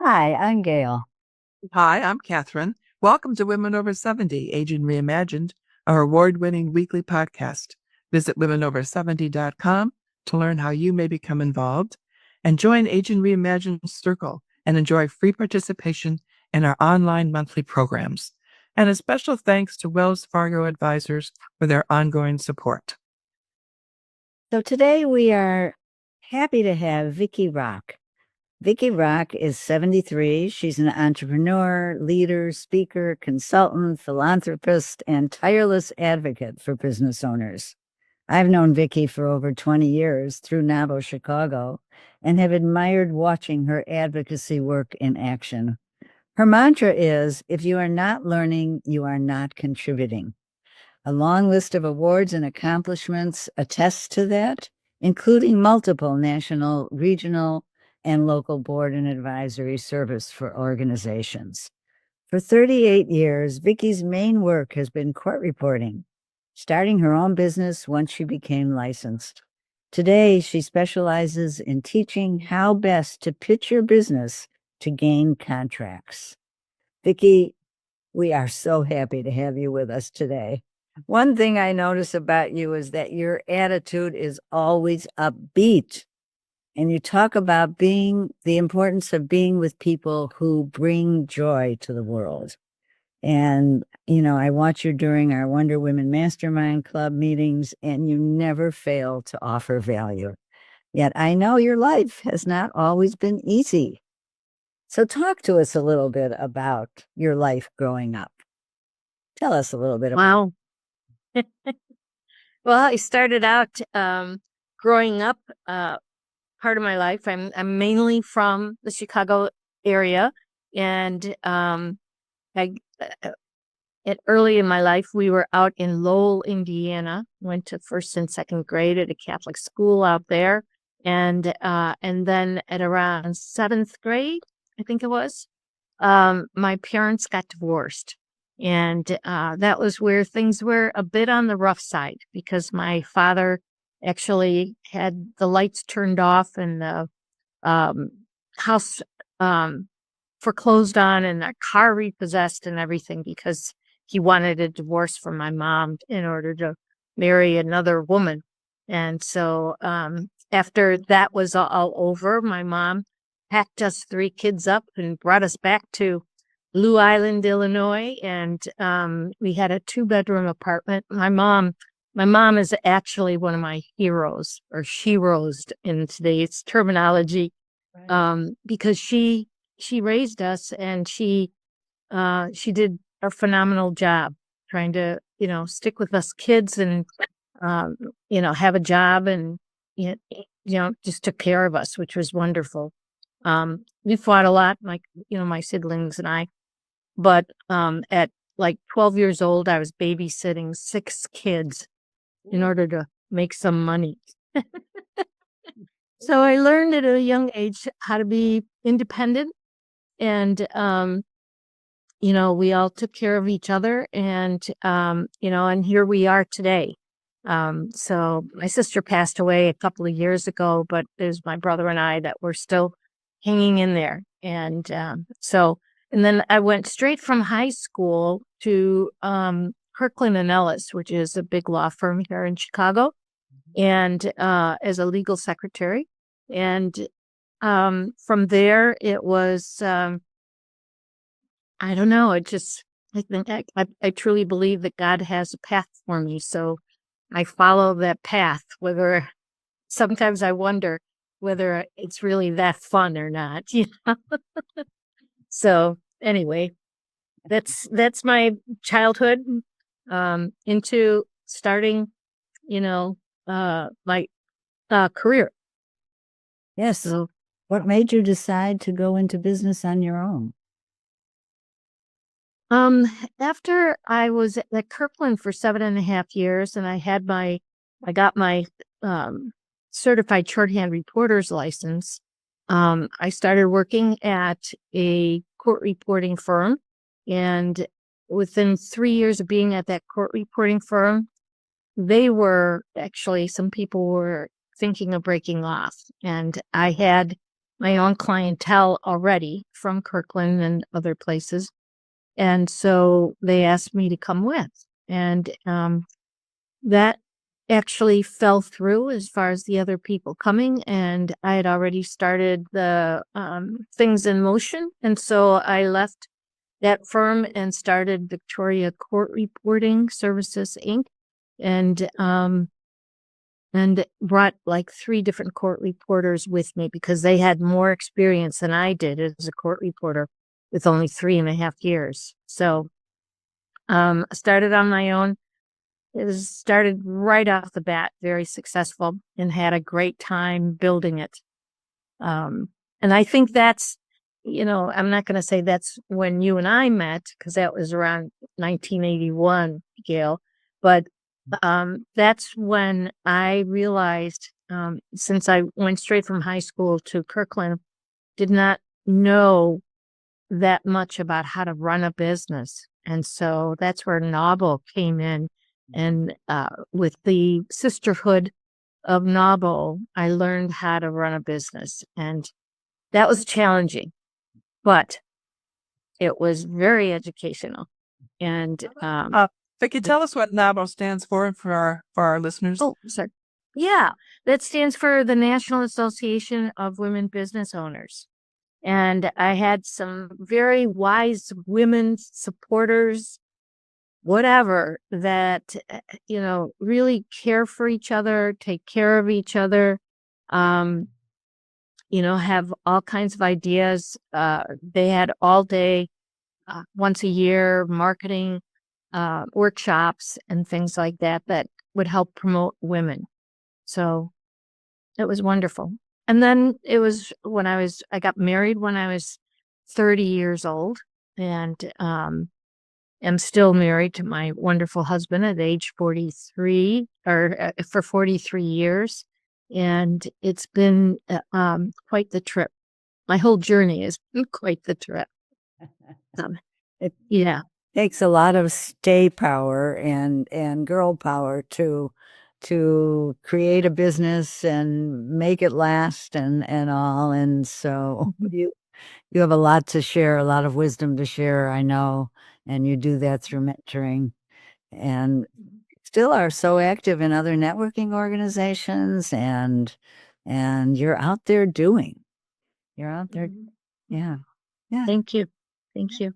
Hi, I'm Gail. Hi, I'm Catherine. Welcome to Women Over 70, Aging Reimagined, our award-winning weekly podcast. Visit womenover70.com to learn how you may become involved and join Aging Reimagined Circle and enjoy free participation in our online monthly programs. And a special thanks to Wells Fargo Advisors for their ongoing support. So today we are happy to have Vickie Rock. Vickie Rock is 73. She's an entrepreneur, leader, speaker, consultant, philanthropist, and tireless advocate for business owners. I've known Vickie for over 20 years through NABO Chicago and have admired watching her advocacy work in action. Her mantra is, if you are not learning, you are not contributing. A long list of awards and accomplishments attests to that, including multiple national, regional, and local board and advisory service for organizations. For 38 years, Vickie's main work has been court reporting, starting her own business once she became licensed. Today, she specializes in teaching how best to pitch your business to gain contracts. Vickie, we are so happy to have you with us today. One thing I notice about you is that your attitude is always upbeat. And you talk about the importance of being with people who bring joy to the world. And, I watch you during our Wonder Women Mastermind Club meetings, and you never fail to offer value. Yet I know your life has not always been easy. So talk to us a little bit about your life growing up. Tell us a little bit about. Wow. Well, I started out growing up, part of my life. I'm mainly from the Chicago area, and early in my life, we were out in Lowell, Indiana. Went to first and second grade at a Catholic school out there, and then at around seventh grade, I think it was, my parents got divorced. And that was where things were a bit on the rough side, because my father actually had the lights turned off and the house foreclosed on and a car repossessed and everything, because he wanted a divorce from my mom in order to marry another woman. And so after that was all over, my mom packed us three kids up and brought us back to Blue Island, Illinois, and we had a 2-bedroom apartment. My mom is actually one of my heroes, or sheroes in today's terminology, because she raised us, and she did a phenomenal job trying to stick with us kids and have a job, and just took care of us, which was wonderful. We fought a lot, my siblings and I. But at like 12 years old, I was babysitting 6 kids in order to make some money. So I learned at a young age how to be independent, and we all took care of each other, and and here we are today. So my sister passed away a couple of years ago, but there's my brother and I that were still hanging in there. And and then I went straight from high school to Kirkland and Ellis, which is a big law firm here in Chicago, and as a legal secretary. And from there, it was, I don't know, I think I truly believe that God has a path for me. So I follow that path, whether sometimes I wonder whether it's really that fun or not. So anyway, that's my childhood into starting, my career. Yes. So what made you decide to go into business on your own? After I was at Kirkland for 7.5 years, and I got my certified shorthand reporter's license. I started working at a court reporting firm, and within 3 years of being at that court reporting firm, some people were thinking of breaking off, and I had my own clientele already from Kirkland and other places. And so they asked me to come with. And that actually fell through as far as the other people coming. And I had already started the things in motion. And so I left that firm and started Victoria Court Reporting Services, Inc. And brought like 3 different court reporters with me because they had more experience than I did as a court reporter with only 3.5 years. So I started on my own. It started right off the bat, very successful, and had a great time building it. And I think that's, I'm not going to say that's when you and I met, because that was around 1981, Gail. But that's when I realized, since I went straight from high school to Kirkland, did not know that much about how to run a business. And so that's where Novel came in. And with the sisterhood of Novel, I learned how to run a business. And that was challenging, but it was very educational. And Vickie, tell us what NABO stands for our listeners. oh, sorry. Yeah, that stands for the National Association of Women Business Owners. And I had some very wise women supporters, whatever, that, really care for each other, take care of each other, have all kinds of ideas. They had all day, once a year, marketing workshops and things like that would help promote women. So it was wonderful. And then it was when I got married when I was 30 years old, and am still married to my wonderful husband at age 43, or for 43 years. And it's been quite the trip. My whole journey has been quite the trip. It Yeah. takes a lot of stay power and girl power to create a business and make it last and all. And so you have a lot to share, a lot of wisdom to share, I know, and you do that through mentoring, and still are so active in other networking organizations, and you're out there doing. You're out there. Yeah. Yeah. Thank you. Thank you.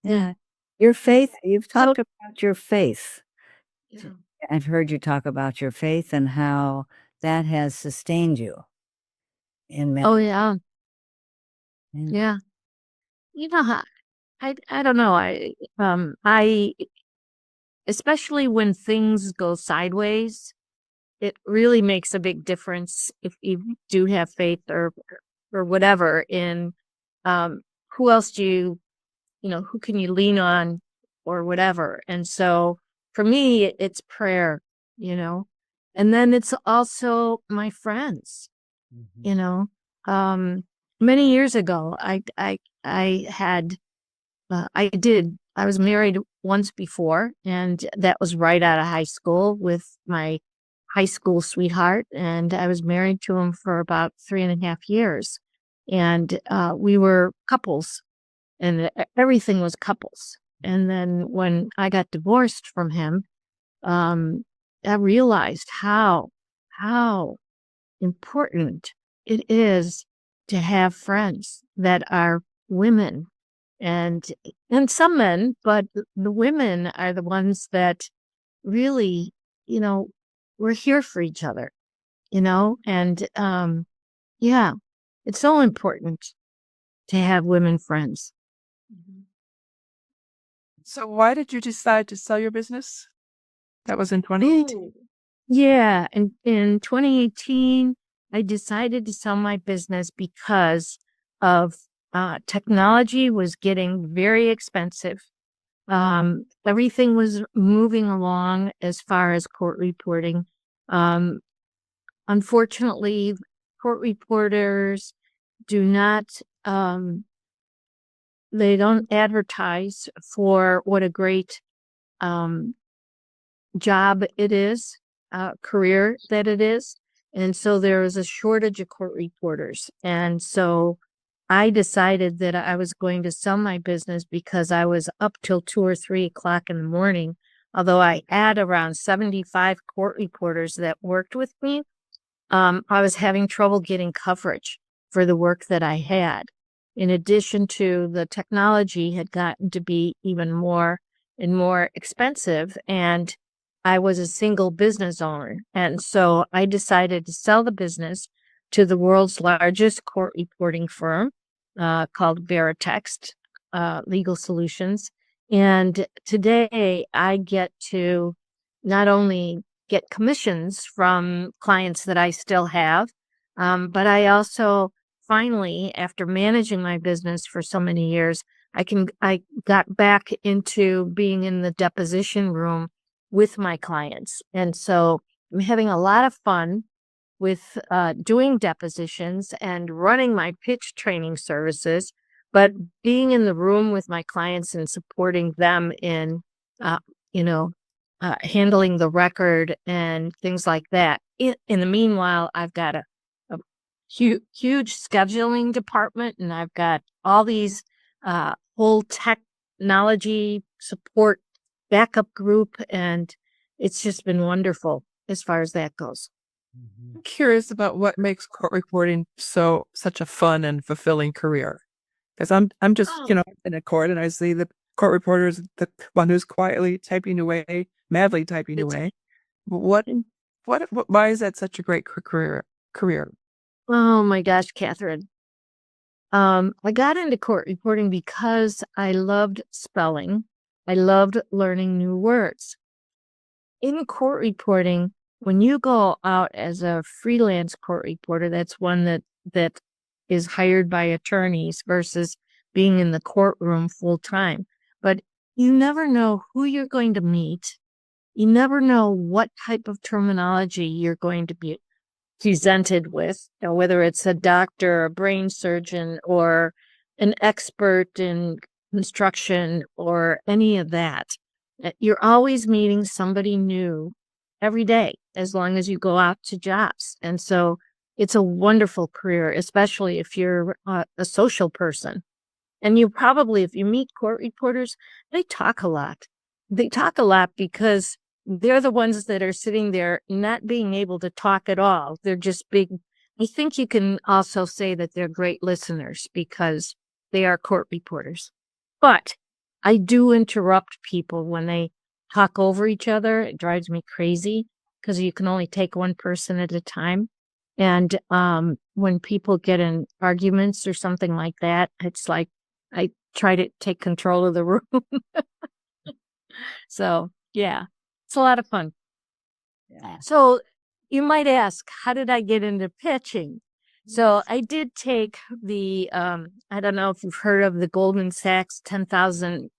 Yeah. Your faith, you've talked about your faith. Yeah. I've heard you talk about your faith and how that has sustained you in many. Oh, yeah. Yeah. How, I don't know. I, especially when things go sideways, it really makes a big difference if you do have faith or whatever in, who else do who can you lean on or whatever. And so for me, it's prayer, and then it's also my friends, many years ago, I was married once before, and that was right out of high school with my high school sweetheart. And I was married to him for about 3.5 years. And we were couples, and everything was couples. And then when I got divorced from him, I realized how important it is to have friends that are women, and some men, but the women are the ones that really, we're here for each other, and yeah, it's so important to have women friends. So why did you decide to sell your business? That was in 2018. Yeah, in 2018, I decided to sell my business because of technology was getting very expensive. Everything was moving along as far as court reporting. Unfortunately, court reporters do not, they don't advertise for what a great job it is, career that it is. And so there was a shortage of court reporters. And so I decided that I was going to sell my business because I was up till 2 or 3 o'clock in the morning. Although I had around 75 court reporters that worked with me, I was having trouble getting coverage for the work that I had. In addition to the technology had gotten to be even more and more expensive, and I was a single business owner. And so I decided to sell the business to the world's largest court reporting firm called Veritext Legal Solutions. And today I get to not only get commissions from clients that I still have, but I also finally, after managing my business for so many years, I got back into being in the deposition room with my clients. And so I'm having a lot of fun with doing depositions and running my pitch training services, but being in the room with my clients and supporting them in, uh, you know, handling the record and things like that. In the meanwhile, I've got a huge scheduling department, and I've got all these whole technology support backup group, and it's just been wonderful as far as that goes. I'm curious about what makes court reporting such a fun and fulfilling career. Because I'm just, Oh. in a court and I see the court reporter is the one who's quietly typing away, madly typing It's away. What, why is that such a great career? Oh my gosh, Catherine. I got into court reporting because I loved spelling. I loved learning new words. In court reporting, when you go out as a freelance court reporter, that's one that is hired by attorneys versus being in the courtroom full time. But you never know who you're going to meet. You never know what type of terminology you're going to be presented with, whether it's a doctor, a brain surgeon, or an expert in construction or any of that. You're always meeting somebody new every day as long as you go out to jobs. And so it's a wonderful career, especially if you're a social person. And you probably, if you meet court reporters, they talk a lot. They talk a lot because they're the ones that are sitting there not being able to talk at all. They're just big. I think you can also say that they're great listeners because they are court reporters. But I do interrupt people when they talk over each other. It drives me crazy because you can only take one person at a time. And when people get in arguments or something like that, it's like I try to take control of the room. So, yeah, it's a lot of fun. Yeah. So you might ask, how did I get into pitching? So I did take the, I don't know if you've heard of the Goldman Sachs 10,000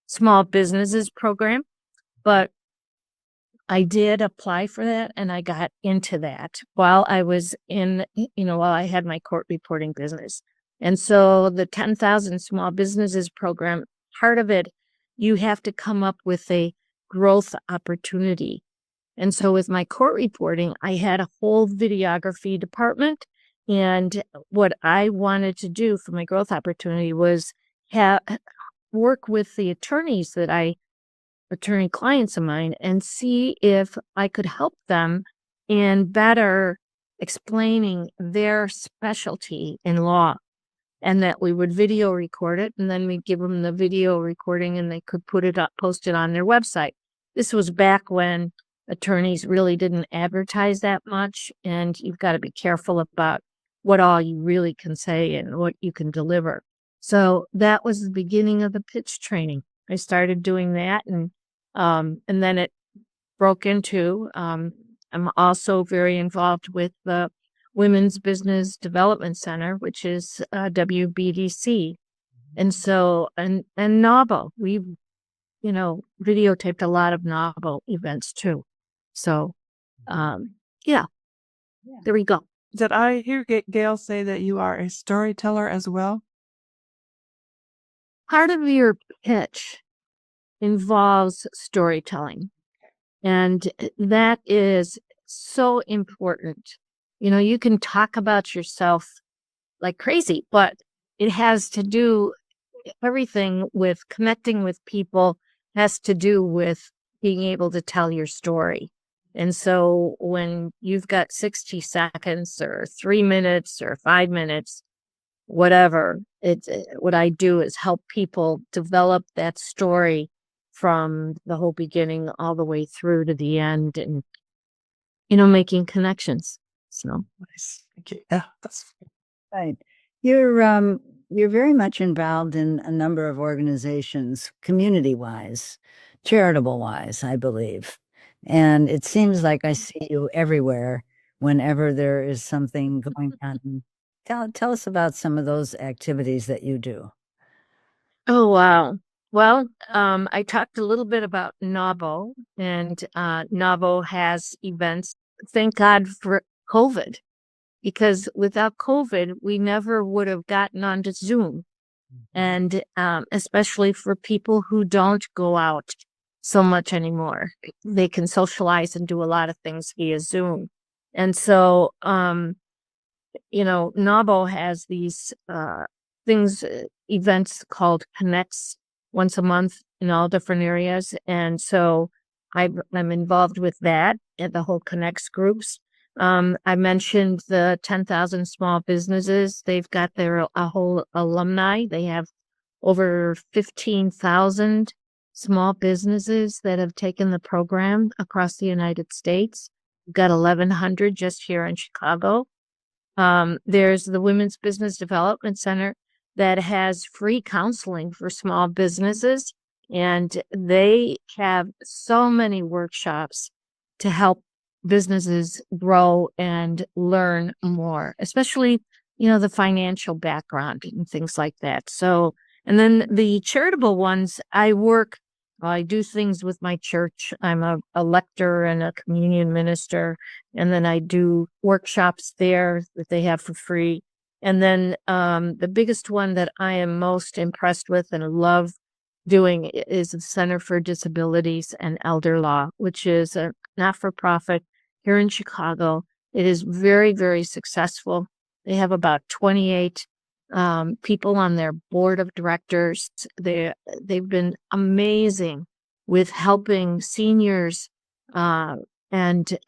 Small Businesses program, but I did apply for that and I got into that while I was while I had my court reporting business. And so the 10,000 Small Businesses program, part of it, you have to come up with a growth opportunity. And so with my court reporting, I had a whole videography department. And what I wanted to do for my growth opportunity was work with the attorneys attorney clients of mine and see if I could help them in better explaining their specialty in law, and that we would video record it, and then we'd give them the video recording and they could post it on their website. This was back when attorneys really didn't advertise that much, and you've got to be careful about what all you really can say and what you can deliver. So that was the beginning of the pitch training. I started doing that, and then it broke into, I'm also very involved with the Women's Business Development Center, which is WBDC. And so, and NAWBO, we've, videotaped a lot of NAWBO events too. So, yeah, there we go. Did I hear Gail say that you are a storyteller as well? Part of your pitch involves storytelling. And that is so important. You can talk about yourself like crazy, but it has to do everything with connecting with people has to do with being able to tell your story. And so when you've got 60 seconds or 3 minutes or 5 minutes, whatever, what I do is help people develop that story from the whole beginning all the way through to the end and, making connections. So Nice. Thank you. Yeah, that's Right. You're very much involved in a number of organizations, community-wise, charitable-wise, I believe. And it seems like I see you everywhere whenever there is something going on. Tell us about some of those activities that you do. Oh, wow. Well, I talked a little bit about Novo, and Novo has events. Thank God for COVID, because without COVID, we never would have gotten onto Zoom. And especially for people who don't go out so much anymore, they can socialize and do a lot of things via Zoom. And so, Novo has these events called Connects once a month in all different areas. And so I'm involved with that and the whole Connects groups. I mentioned the 10,000 small businesses. They've got a whole alumni. They have over 15,000 small businesses that have taken the program across the United States. We've got 1,100 just here in Chicago. There's the Women's Business Development Center that has free counseling for small businesses, and they have so many workshops to help businesses grow and learn more, especially, the financial background and things like that. So, and then the charitable ones, I do things with my church. I'm a lector and a communion minister. And then I do workshops there that they have for free. And then the biggest one that I am most impressed with and love doing is the Center for Disabilities and Elder Law, which is a not-for-profit here in Chicago. It is very, very successful. They have about 28 people on their board of directors. They've been amazing with helping seniors and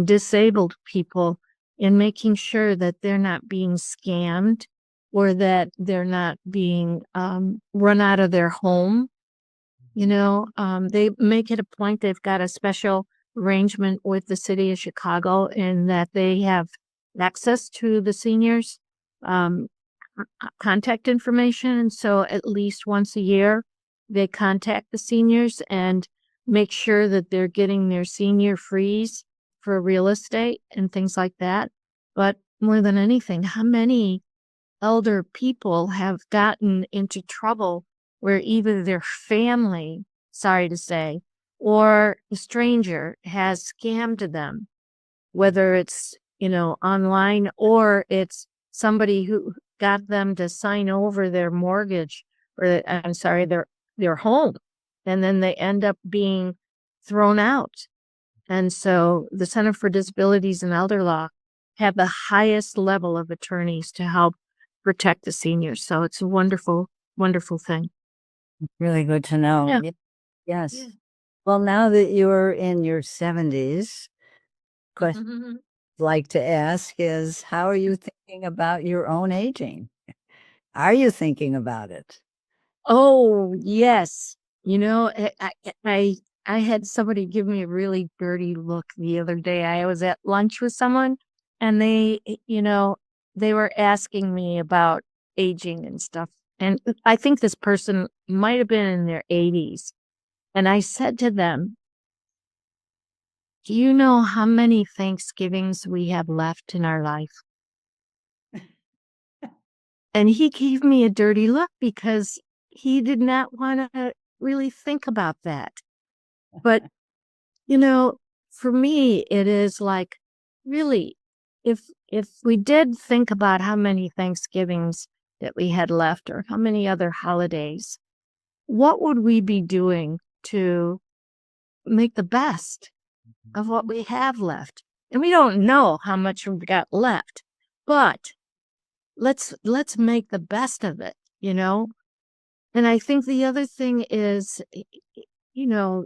disabled people in making sure that they're not being scammed or that they're not being run out of their home. They make it a point. They've got a special arrangement with the city of Chicago in that they have access to the seniors' contact information. And so at least once a year, they contact the seniors and make sure that they're getting their senior freeze for real estate and things like that. But more than anything, how many elder people have gotten into trouble where either their family, sorry to say, or a stranger has scammed them, whether it's, online or it's somebody who got them to sign over their mortgage or I'm sorry, their home. And then they end up being thrown out. And so the Center for Disabilities and Elder Law have the highest level of attorneys to help protect the seniors. So it's a wonderful, wonderful thing. Really good to know. Yeah. Yes. Yeah. Well, now that you're in your 70s, question I'd like to ask is, how are you thinking about your own aging? Are you thinking about it? Oh, yes. I had somebody give me a really dirty look the other day. I was at lunch with someone and they were asking me about aging and stuff. And I think this person might have been in their 80s. And I said to them, "Do you know how many Thanksgivings we have left in our life?" And he gave me a dirty look because he did not want to really think about that. But, for me, it is like, really, if we did think about how many Thanksgivings that we had left or how many other holidays, what would we be doing to make the best of what we have left. And we don't know how much we've got left, but let's make the best of it, you know? And I think the other thing is, you know,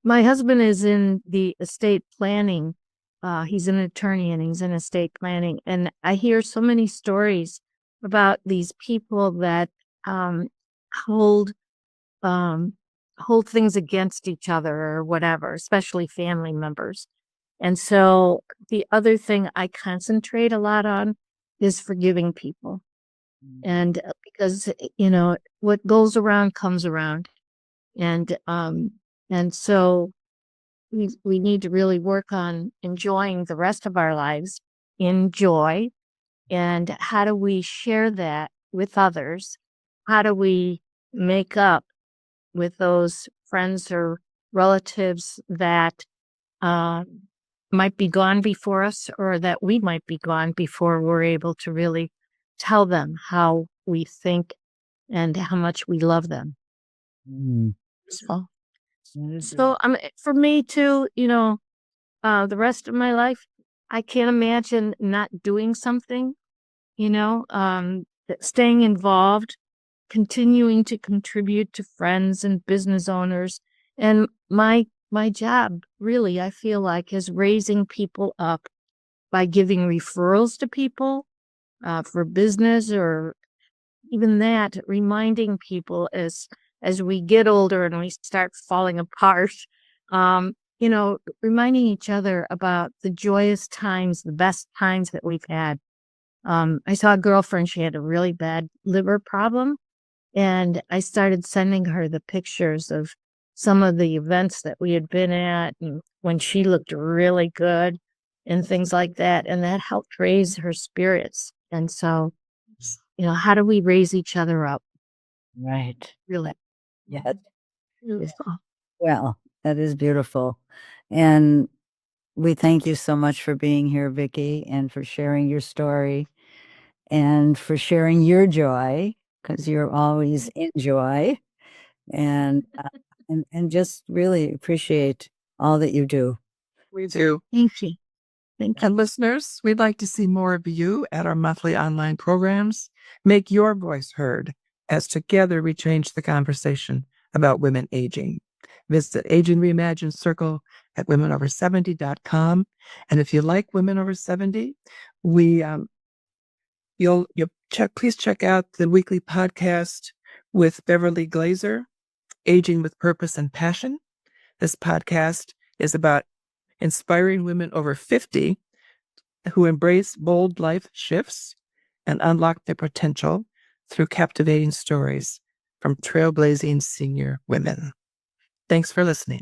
my husband is in the estate planning. He's an attorney and he's in estate planning. And I hear so many stories about these people that hold hold things against each other or whatever, especially family members. And so the other thing I concentrate a lot on is forgiving people. And because, you know, what goes around comes around. And so we need to really work on enjoying the rest of our lives in joy. And how do we share that with others? How do we make up with those friends or relatives that might be gone before us, or that we might be gone before we're able to really tell them how we think and how much we love them. Mm. So, That is for me too, you know, the rest of my life, I can't imagine not doing something, you know, staying involved, continuing to contribute to friends and business owners. And my job really, I feel like, is raising people up by giving referrals to people for business, or even that, reminding people as we get older and we start falling apart, you know, reminding each other about the joyous times, the best times that we've had. I saw a girlfriend, she had a really bad liver problem, and I started sending her the pictures of some of the events that we had been at and when she looked really good and things like that. And that helped raise her spirits. And so, you know, how do we raise each other up? right. Really Yes. beautiful. Well, that is beautiful. And we thank you so much for being here, Vickie, and for sharing your story and for sharing your joy, because you're always in joy, and and just really appreciate all that you do. We do. Thank you. Thank you. And listeners, we'd like to see more of you at our monthly online programs. Make your voice heard as together we change the conversation about women aging. Visit Age and Reimagine Circle at womenover70.com. And if you like Women Over 70, we please check out the weekly podcast with Beverly Glazer, Aging with Purpose and Passion. This podcast is about inspiring women over 50 who embrace bold life shifts and unlock their potential through captivating stories from trailblazing senior women. Thanks for listening.